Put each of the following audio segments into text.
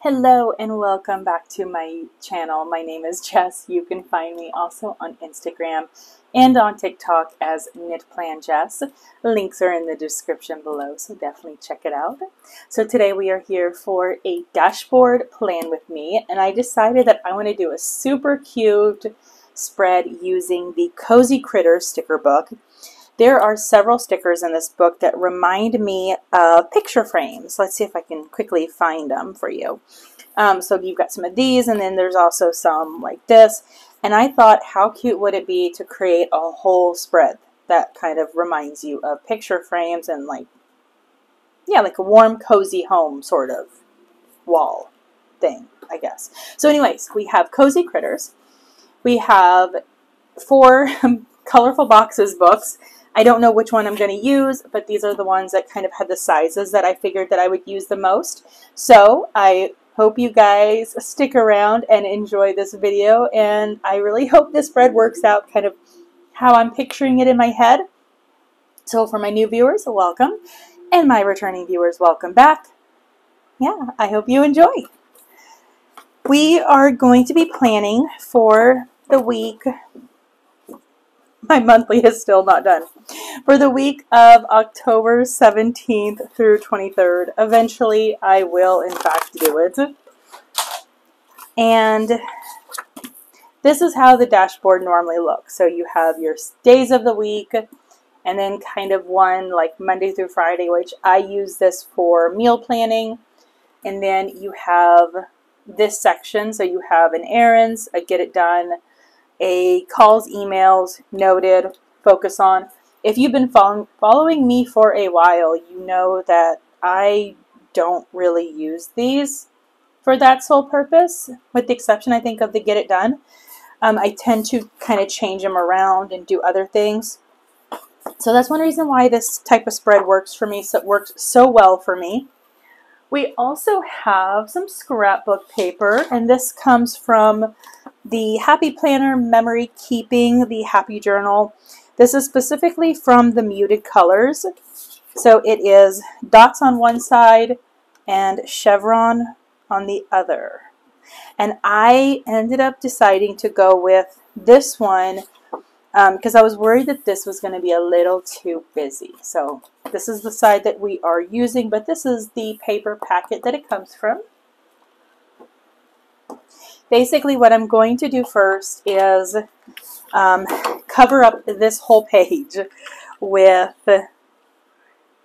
Hello and welcome back to my channel. My name is Jess. You can find me also on Instagram and on TikTok as KnitPlanJess. Links are in the description below, so definitely check it out. So today we are here for a dashboard plan with me, and I decided that I want to do a super cute spread using the Cozy Critters sticker book. There are several stickers in this book that remind me of picture frames. Let's see if I can quickly find them for you. So you've got some of these, and then there's also some like this. And I thought, how cute would it be to create a whole spread that kind of reminds you of picture frames and like a warm, cozy home sort of wall thing, I guess. So anyways, we have Cozy Critters. We have 4 colorful boxes books. I don't know which one I'm going to use, but these are the ones that kind of had the sizes that I figured that I would use the most. So I hope you guys stick around and enjoy this video, and I really hope this spread works out kind of how I'm picturing it in my head. So for my new viewers, welcome, and my returning viewers, welcome back. Yeah, I hope you enjoy. We are going to be planning for the week. My monthly is still not done. For the week of October 17th through 23rd. Eventually, I will, in fact, do it. And this is how the dashboard normally looks. So you have your days of the week, and then kind of one like Monday through Friday, which I use this for meal planning. And then you have this section. So you have an errands, a get it done, a calls, emails, noted, focus on. If you've been following me for a while, you know that I don't really use these for that sole purpose, with the exception, I think, of the get it done. I tend to kind of change them around and do other things. So that's one reason why this type of spread works for me, so it works so well for me. We also have some scrapbook paper, and this comes from the Happy Planner Memory Keeping, the Happy Journal. This is specifically from the Muted Colors. So it is dots on one side and chevron on the other. And I ended up deciding to go with this one because I was worried that this was going to be a little too busy. So this is the side that we are using, but this is the paper packet that it comes from. Basically, what I'm going to do first is cover up this whole page with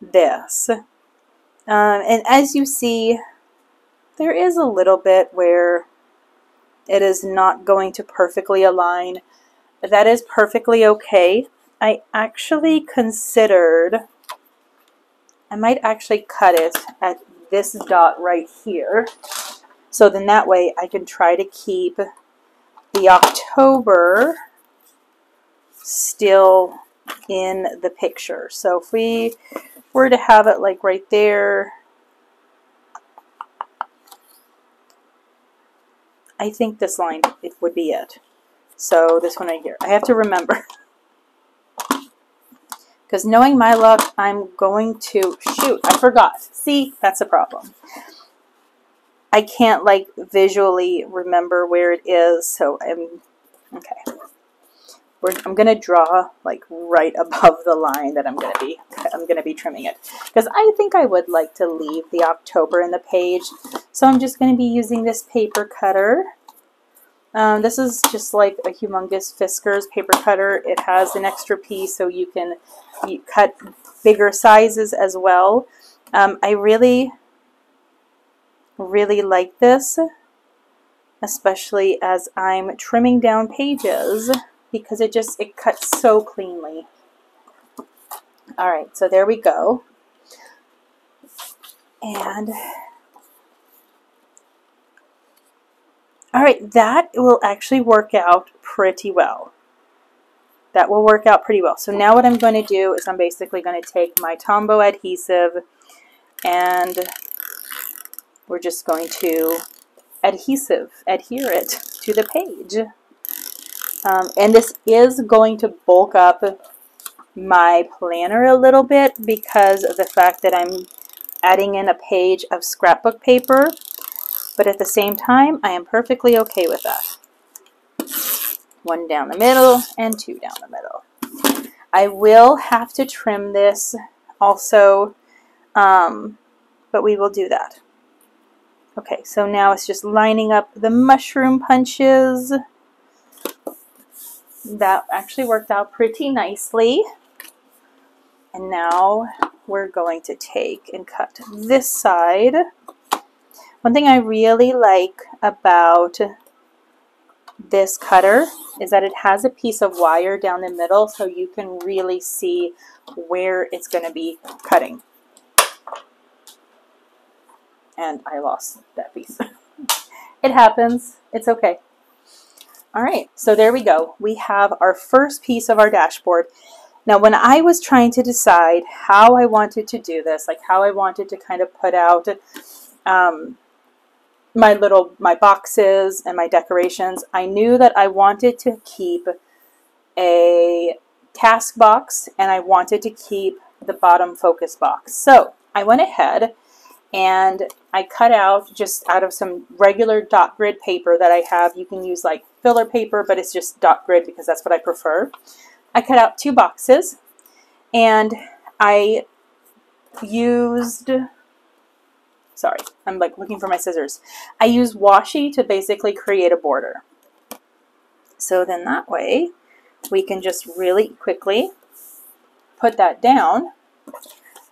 this. And as you see, there is a little bit where it is not going to perfectly align. That is perfectly okay. I actually considered I might actually cut it at this dot right here. So then that way I can try to keep the October still in the picture. So if we were to have it like right there, I think this line it would be it. So this one right here. I have to remember. Because knowing my luck, I'm going to, shoot, I forgot. See, that's a problem. I can't like visually remember where it is, so okay. I'm gonna draw like right above the line that I'm gonna be trimming it, because I think I would like to leave the October in the page. So I'm just gonna be using this paper cutter. This is just like a humongous Fiskars paper cutter. It has an extra piece so you can cut bigger sizes as well. I really like this, especially as I'm trimming down pages, because it cuts so cleanly. Alright, so there we go. And alright, that will actually work out pretty well. That will work out pretty well. So now what I'm going to do is I'm basically going to take my Tombow adhesive, and we're just going to adhere it to the page. And this is going to bulk up my planner a little bit because of the fact that I'm adding in a page of scrapbook paper. But at the same time, I am perfectly okay with that. 1 down the middle and 2 down the middle. I will have to trim this also, but we will do that. Okay, so now it's just lining up the mushroom punches. That actually worked out pretty nicely. And now we're going to take and cut this side. One thing I really like about this cutter is that it has a piece of wire down the middle, so you can really see where it's going to be cutting. And I lost that piece. It happens. It's okay. All right, so there we go. We have our first piece of our dashboard. Now, when I was trying to decide how I wanted to do this, like how I wanted to kind of put out my boxes and my decorations, I knew that I wanted to keep a task box and I wanted to keep the bottom focus box. So I went ahead and I cut out just out of some regular dot grid paper that I have. You can use like filler paper, but it's just dot grid because that's what I prefer. I cut out 2 boxes and I used, sorry, I'm like looking for my scissors. I used washi to basically create a border. So then that way we can just really quickly put that down.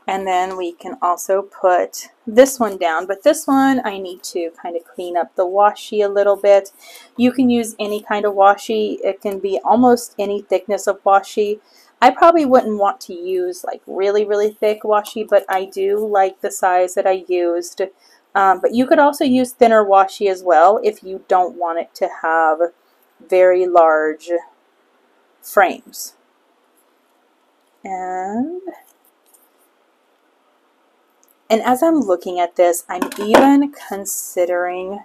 And then we can also put this one down. But this one, I need to kind of clean up the washi a little bit. You can use any kind of washi. It can be almost any thickness of washi. I probably wouldn't want to use like really, really thick washi, but I do like the size that I used. But you could also use thinner washi as well if you don't want it to have very large frames. And as I'm looking at this, I'm even considering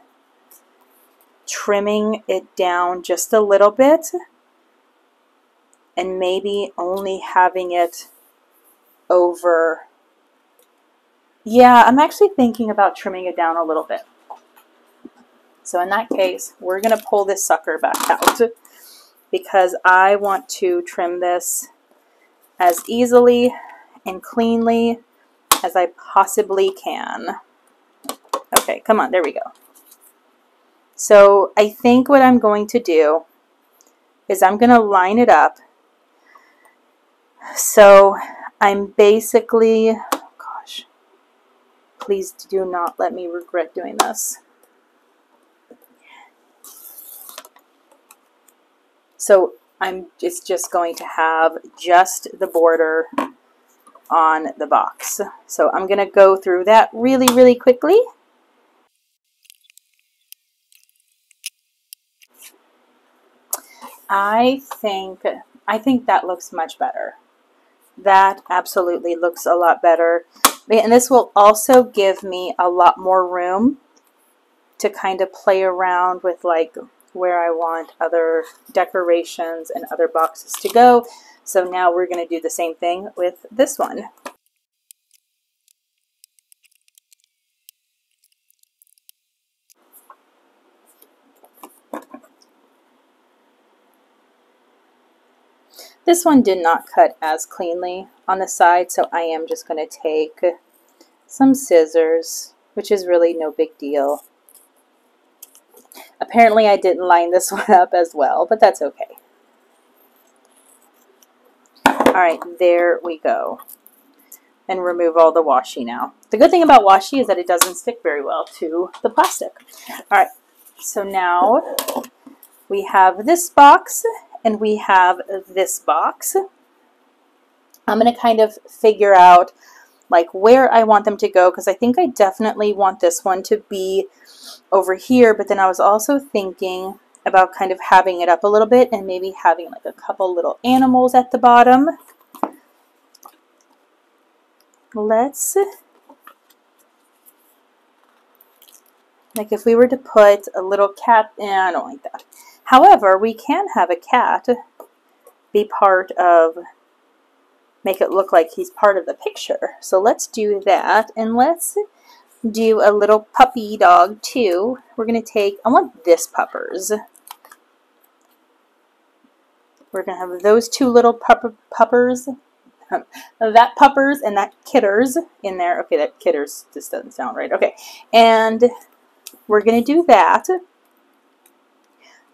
trimming it down just a little bit and maybe only having it over. Yeah, I'm actually thinking about trimming it down a little bit. So in that case, we're going to pull this sucker back out because I want to trim this as easily and cleanly as I possibly can. Okay, come on, there we go. So I think what I'm going to do is I'm going to line it up. So I'm basically, oh gosh, please do not let me regret doing this. So it's just going to have just the border on the box. So I'm going to go through that really, really quickly. I think that looks much better. That absolutely looks a lot better. And this will also give me a lot more room to kind of play around with like where I want other decorations and other boxes to go. So now we're going to do the same thing with this one. This one did not cut as cleanly on the side, so I am just going to take some scissors, which is really no big deal. Apparently I didn't line this one up as well, but that's okay. Alright, there we go. And remove all the washi now. The good thing about washi is that it doesn't stick very well to the plastic. Alright, so now we have this box and we have this box. I'm going to kind of figure out like where I want them to go because I think I definitely want this one to be over here, but then I was also thinking about kind of having it up a little bit and maybe having like a couple little animals at the bottom. Let's, like if we were to put a little cat, I don't like that. However, we can have a cat be part of, make it look like he's part of the picture. So let's do that and let's do a little puppy dog too. We're going to take, I want this puppers. We're going to have those two little puppers. That puppers and that kitters in there. Okay, that kitters just doesn't sound right. Okay, and we're going to do that.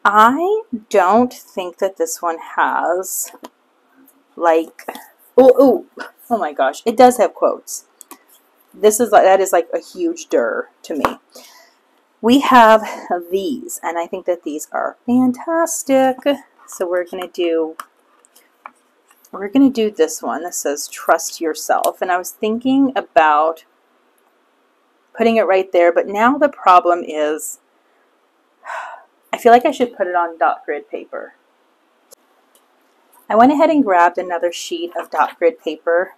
I don't think that this one has, like, oh my gosh, it does have quotes. That is like a huge dir to me. We have these, and I think that these are fantastic. So we're going to do this one. This says trust yourself, and I was thinking about putting it right there, but now the problem is I feel like I should put it on dot grid paper. I went ahead and grabbed another sheet of dot grid paper,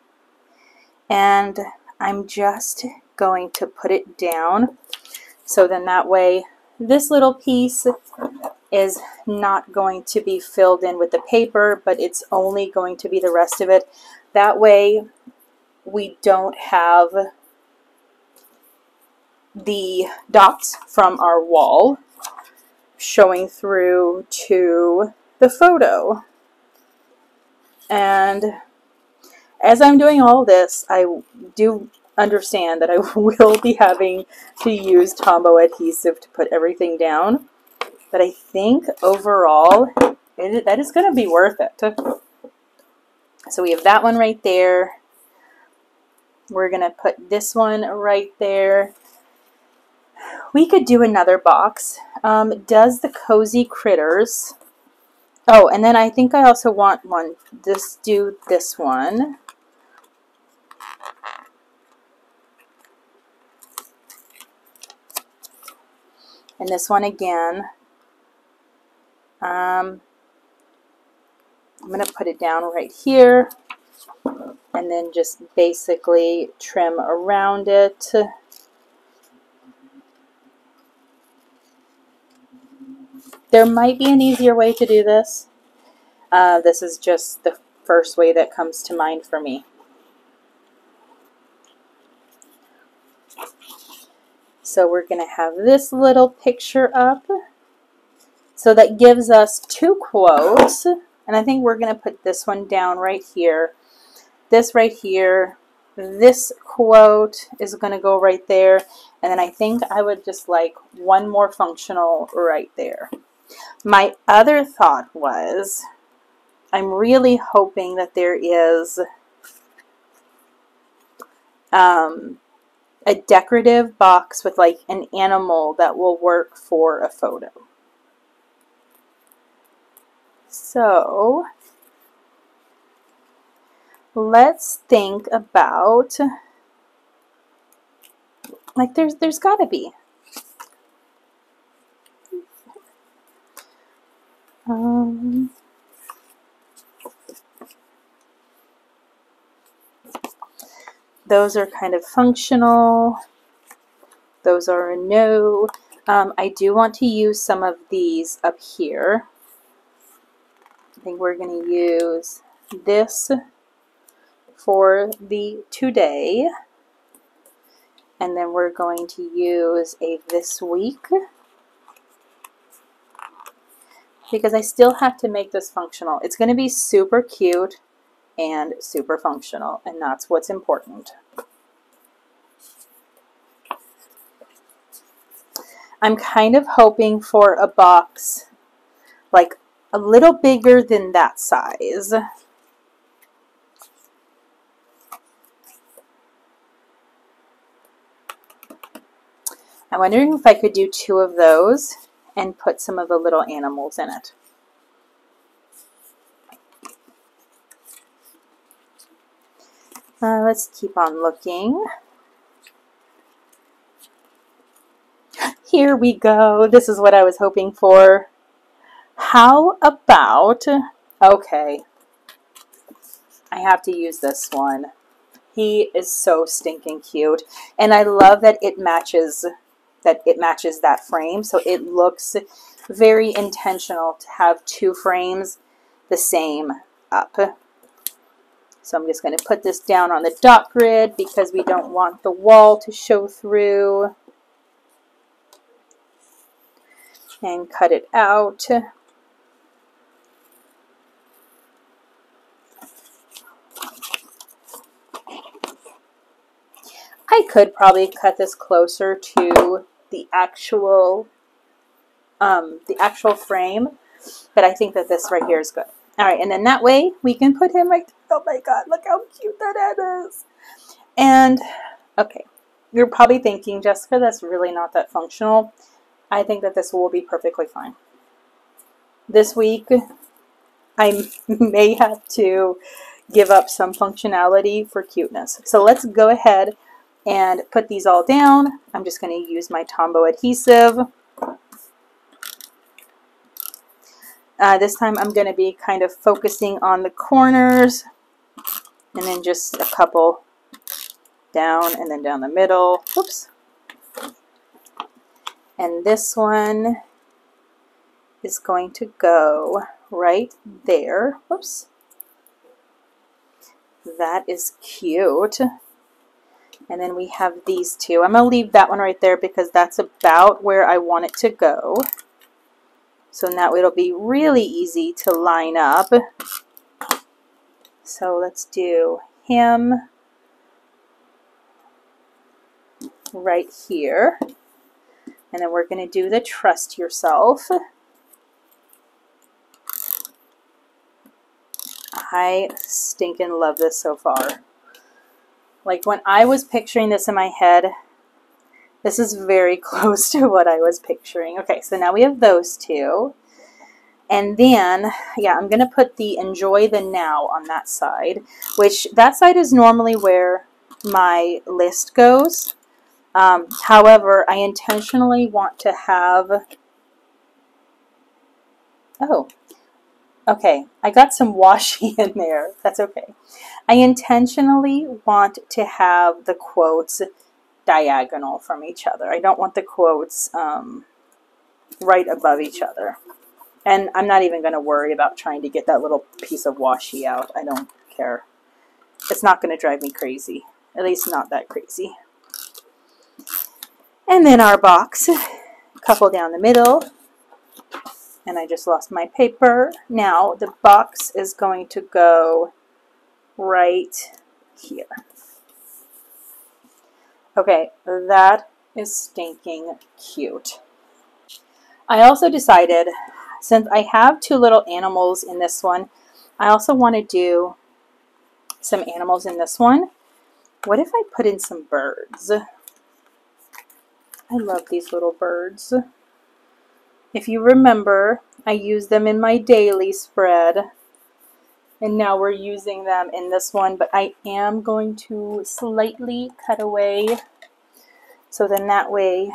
and I'm just going to put it down, so then that way this little piece is not going to be filled in with the paper, but it's only going to be the rest of it. That way we don't have the dots from our wall showing through to the photo. And as I'm doing all this, I do understand that I will be having to use Tombow adhesive to put everything down, but I think overall that is going to be worth it. So we have that one right there. We're going to put this one right there. We could do another box. Does the Cozy Critters. Oh, and then I think I also want one. Do this one. And this one again. I'm going to put it down right here. And then just basically trim around it. There might be an easier way to do this. This is just the first way that comes to mind for me. So we're going to have this little picture up. So that gives us two quotes. And I think we're going to put this one down right here. This right here. This quote is going to go right there. And then I think I would just like one more functional right there. My other thought was, I'm really hoping that there is a decorative box with like an animal that will work for a photo. So let's think about, like, there's got to be. Those are kind of functional. Those are a no. I do want to use some of these up here. I think we're going to use this for the today. And then we're going to use a this week. Because I still have to make this functional. It's going to be super cute and super functional, and that's what's important. I'm kind of hoping for a box like a little bigger than that size. I'm wondering if I could do two of those and put some of the little animals in it. Let's keep on looking. Here we go. This is what I was hoping for. How about, okay, I have to use this one. He is so stinking cute. And I love that it matches that frame. So it looks very intentional to have two frames the same up. So I'm just going to put this down on the dot grid because we don't want the wall to show through. And cut it out. I could probably cut this closer to the actual frame, but I think that this right here is good. All right, and then that way we can put him right. Oh my God, look how cute that is. And okay, you're probably thinking, Jessica, that's really not that functional. I think that this will be perfectly fine. This week, I may have to give up some functionality for cuteness. So let's go ahead and put these all down. I'm just going to use my Tombow adhesive. This time I'm going to be kind of focusing on the corners, and then just a couple down and then down the middle. Whoops. And this one is going to go right there. Whoops. That is cute. And then we have these two. I'm going to leave that one right there because that's about where I want it to go. So now it'll be really easy to line up. So let's do him right here. And then we're going to do the trust yourself. I stinking love this so far. Like when I was picturing this in my head, this is very close to what I was picturing. Okay, so now we have those two. And then, yeah, I'm going to put the Enjoy the Now on that side, which that side is normally where my list goes. However, I intentionally want to have... Oh, okay, I got some washi in there. That's okay. I intentionally want to have the quotes diagonal from each other. I don't want the quotes right above each other. And I'm not even going to worry about trying to get that little piece of washi out. I don't care. It's not going to drive me crazy. At least not that crazy. And then our box, couple down the middle. And I just lost my paper. Now the box is going to go right here. Okay, that is stinking cute. I also decided, since I have two little animals in this one, I also want to do some animals in this one. What if I put in some birds? I love these little birds. If you remember, I used them in my daily spread. And now we're using them in this one, but I am going to slightly cut away. So then that way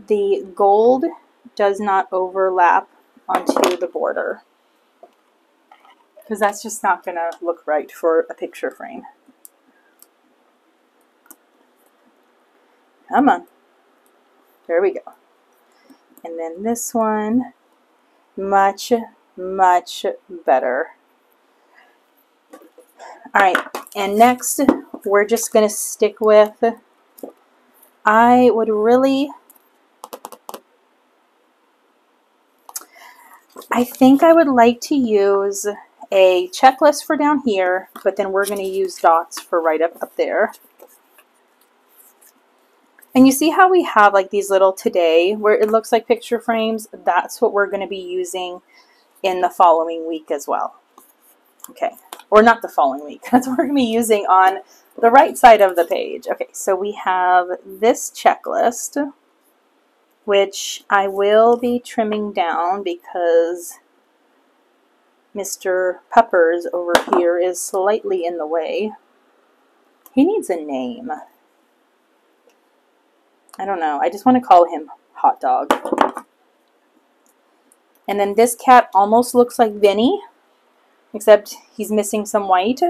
the gold does not overlap onto the border. Because that's just not going to look right for a picture frame. Come on. There we go. And then this one, much, much better. Alright, and next we're just going to stick with, I think I would like to use a checklist for down here, but then we're going to use dots for right up there. And you see how we have like these little today where it looks like picture frames? That's what we're going to be using in the following week as well. Okay, or not the following week. That's what we're going to be using on the right side of the page. Okay, so we have this checklist, which I will be trimming down because Mr. Peppers over here is slightly in the way. He needs a name. I don't know. I just want to call him Hot Dog. And then this cat almost looks like Vinny, except he's missing some white.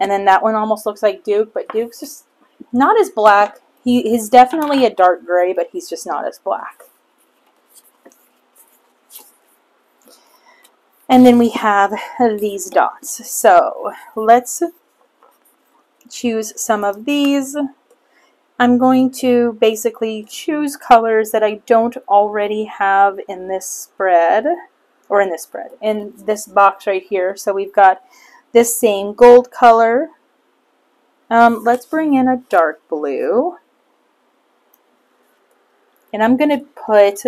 And then that one almost looks like Duke, but Duke's just not as black. He's definitely a dark gray, but he's just not as black. And then we have these dots. So let's choose some of these. I'm going to basically choose colors that I don't already have in this spread, or in this box right here. So we've got this same gold color. Let's bring in a dark blue. And I'm going to put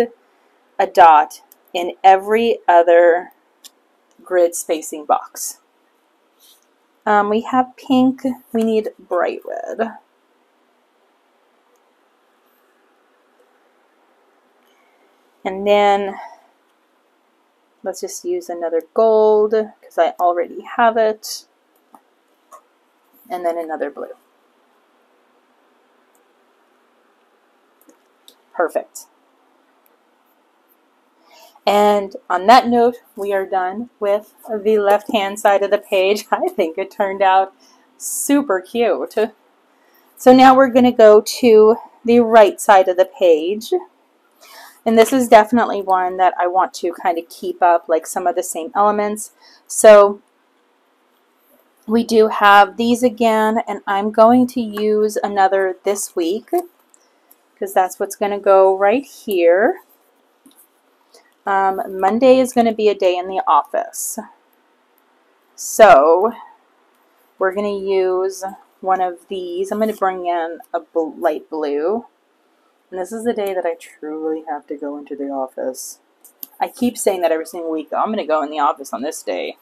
a dot in every other grid spacing box. We have pink. We need bright red. And then let's just use another gold because I already have it. And then another blue. Perfect. And on that note, we are done with the left-hand side of the page. I think it turned out super cute. So now we're going to go to the right side of the page. And this is definitely one that I want to kind of keep up, like some of the same elements. So we do have these again, and I'm going to use another this week because that's what's going to go right here. Monday is going to be a day in the office. So we're going to use one of these. I'm going to bring in a light blue. And this is the day that I truly have to go into the office. I keep saying that every single week. I'm going to go in the office on this day.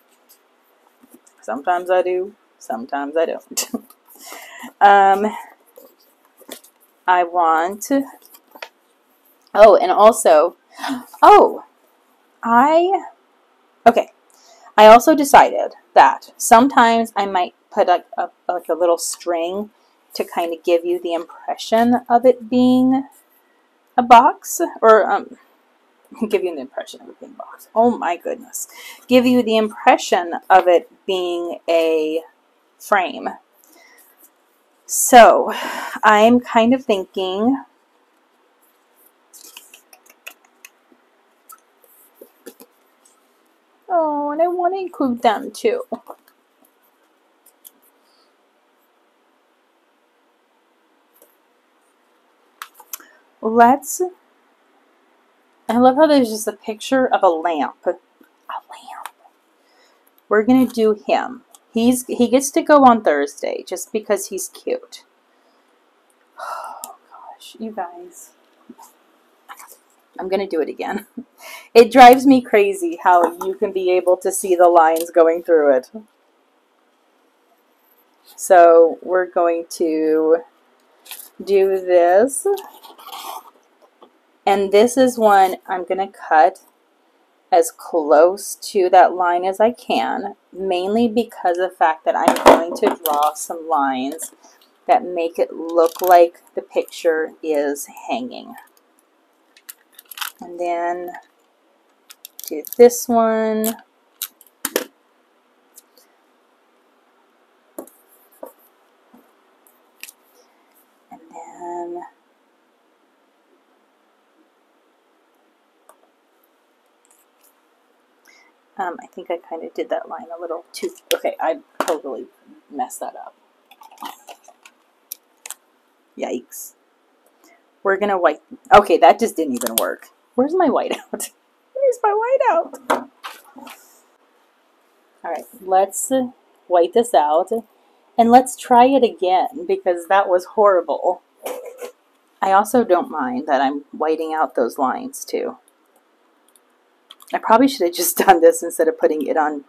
Sometimes I do. Sometimes I don't. I want... Oh, and also... Oh! Okay. I also decided that sometimes I might put like a little string to kind of give you the impression of it being a box, or give you the impression of it being a box. Oh my goodness. Give you the impression of it being a frame. So I'm kind of thinking... Oh, and I want to include them too. I love how there's just a picture of a lamp. A lamp. We're going to do him. He gets to go on Thursday just because he's cute. Oh gosh, you guys. I'm going to do it again. It drives me crazy how you can be able to see the lines going through it. So we're going to do this. And this is one I'm going to cut as close to that line as I can, mainly because of the fact that I'm going to draw some lines that make it look like the picture is hanging. And then do this one. And then I think I kind of did that line a little too... Okay, I totally messed that up. Yikes. We're going to white... Okay, that just didn't even work. Where's my whiteout? Where's my whiteout? Alright, let's white this out. And let's try it again, because that was horrible. I also don't mind that I'm whiting out those lines, too. I probably should have just done this instead of putting it on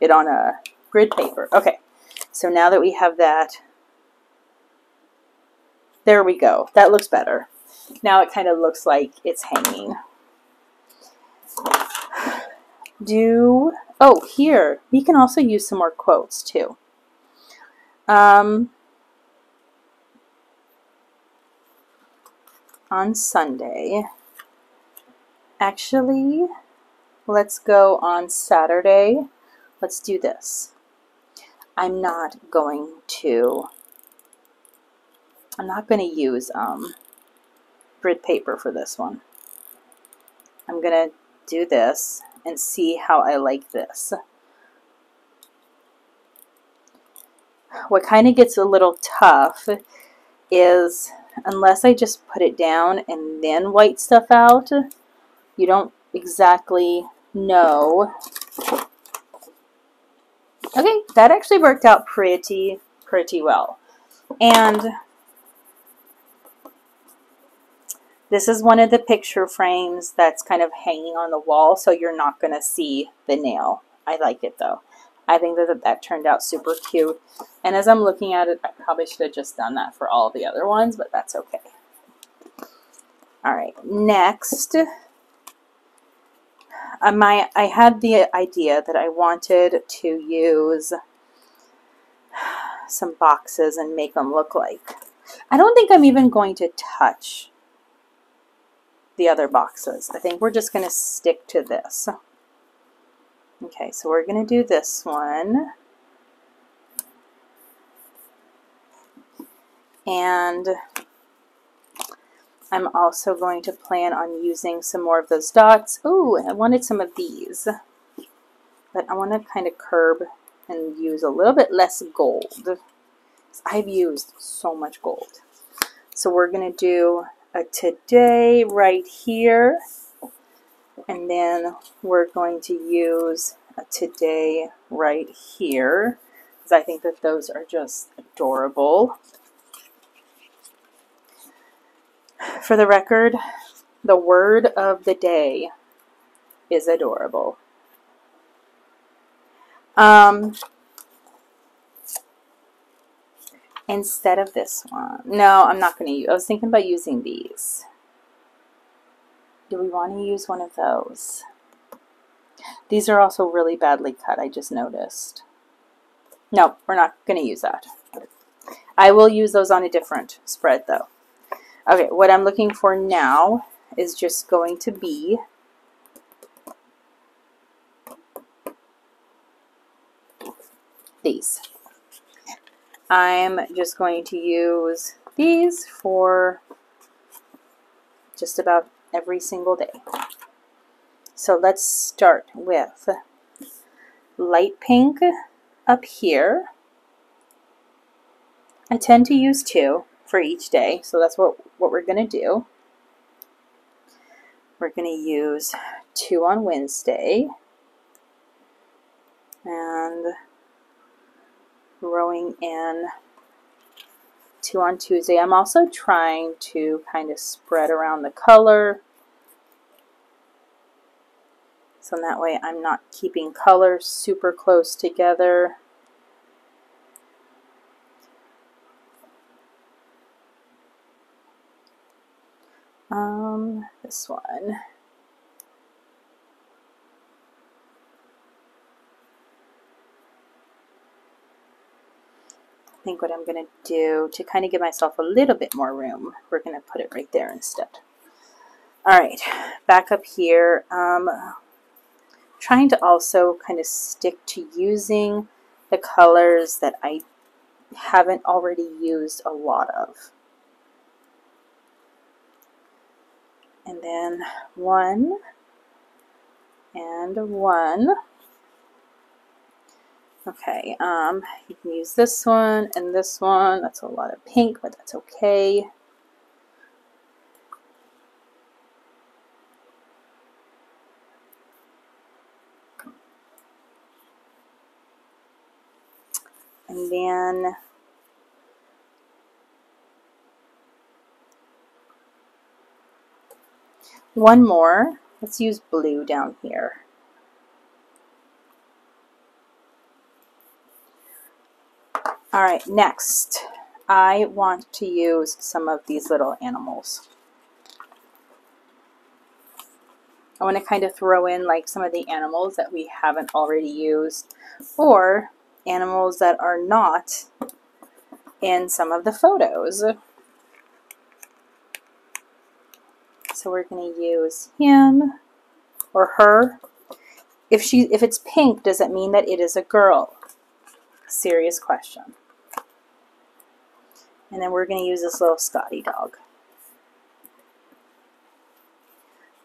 a grid paper. Okay, so now that we have that, there we go. That looks better. Now it kind of looks like it's hanging. Oh, here, we can also use some more quotes too. On Sunday, actually, let's go on Saturday. Let's do this. I'm not going to use grid paper for this one. I'm going to do this, and see how I like this. What kind of gets a little tough is unless I just put it down and then white stuff out, you don't exactly know. Okay, that actually worked out pretty well. And this is one of the picture frames that's kind of hanging on the wall, so you're not going to see the nail. I like it though. I think that turned out super cute. And as I'm looking at it, I probably should have just done that for all the other ones, but that's okay. All right, next, I had the idea that I wanted to use some boxes and make them look like. I don't think I'm even going to touch the other boxes. I think we're just going to stick to this. Okay, so we're going to do this one. And I'm also going to plan on using some more of those dots. Ooh, I wanted some of these. But I want to kind of curb and use a little bit less gold. I've used so much gold. So we're going to do a today right here. And then we're going to use a today right here, because I think that those are just adorable. For the record, the word of the day is adorable. Instead of this one. No, I'm not going to use. I was thinking about using these. Do we want to use one of those? These are also really badly cut, I just noticed. No, we're not going to use that. I will use those on a different spread though. Okay, what I'm looking for now is just going to be these. I'm just going to use these for just about every single day. So let's start with light pink up here. I tend to use 2 for each day, so that's what we're going to do. We're going to use 2 on Wednesday and throwing in 2 on Tuesday. I'm also trying to kind of spread around the color, so that way I'm not keeping colors super close together. This one. I think what I'm going to do to kind of give myself a little bit more room, we're going to put it right there instead. All right, back up here. Trying to also kind of stick to using the colors that I haven't already used a lot of. And then 1 and 1. Okay, you can use this one and this one. That's a lot of pink, but that's okay. And then one more. Let's use blue down here. All right, next, I want to use some of these little animals. I want to kind of throw in like some of the animals that we haven't already used, or animals that are not in some of the photos. So we're going to use him or her. If it's pink, does it mean that it is a girl? Serious question. And then we're going to use this little Scotty dog.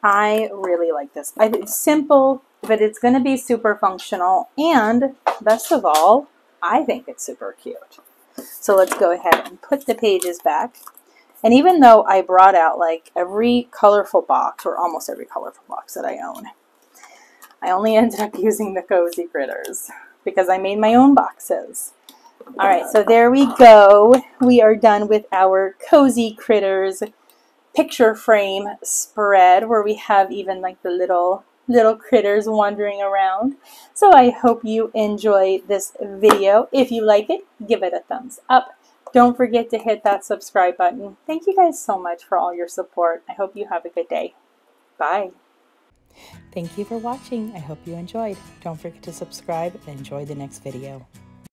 I really like this. It's simple, but it's going to be super functional, and best of all, I think it's super cute. So let's go ahead and put the pages back. And even though I brought out like every colorful box, or almost every colorful box that I own, I only ended up using the Cozy Critters because I made my own boxes. All right, so there we go. We are done with our Cozy Critters picture frame spread, where we have even like the little critters wandering around. So I hope you enjoy this video. If you like it, give it a thumbs up. Don't forget to hit that subscribe button. Thank you guys so much for all your support. I hope you have a good day. Bye. Thank you for watching. I hope you enjoyed. Don't forget to subscribe and enjoy the next video.